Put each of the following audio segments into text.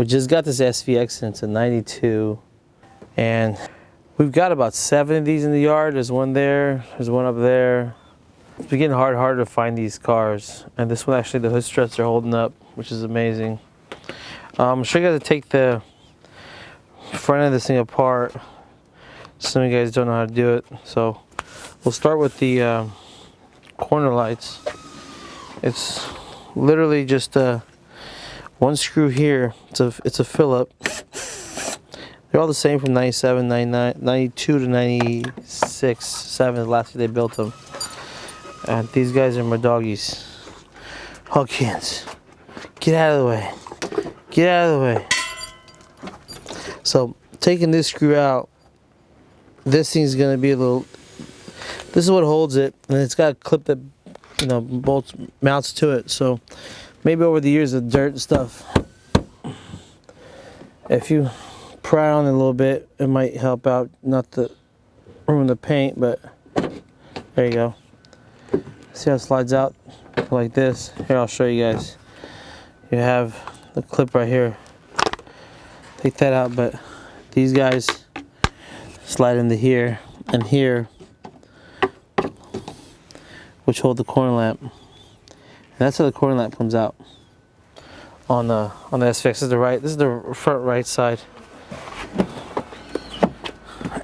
We just got this SVX and it's a 92, and we've got about 7 of these in the yard. There's one there, there's one up there. It's been getting harder to find these cars, and this one actually the hood struts are holding up, which is amazing. I'm sure you guys to take the front end of this thing apart. Some of you guys don't know how to do it, so we'll start with the corner lights. It's literally just one screw here. It's a Phillip. They're all the same from 97, 99, 92 to 96, 7 the last year they built them. And these guys are my doggies. Hawkins, get out of the way. Get out of the way. So taking this screw out, this thing's gonna be a little. This is what holds it, and it's got a clip that bolts mounts to it. So maybe over the years of dirt and stuff, if you pry on it a little bit, it might help out, not to ruin the paint, but there you go. See how it slides out like this? Here, I'll show you guys. You have the clip right here. Take that out, but these guys slide into here and here, which hold the corner lamp. And that's how the corner lamp comes out on the SVX. This is the front right side.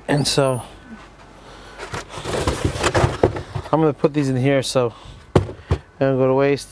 And so I'm gonna put these in here so they don't go to waste.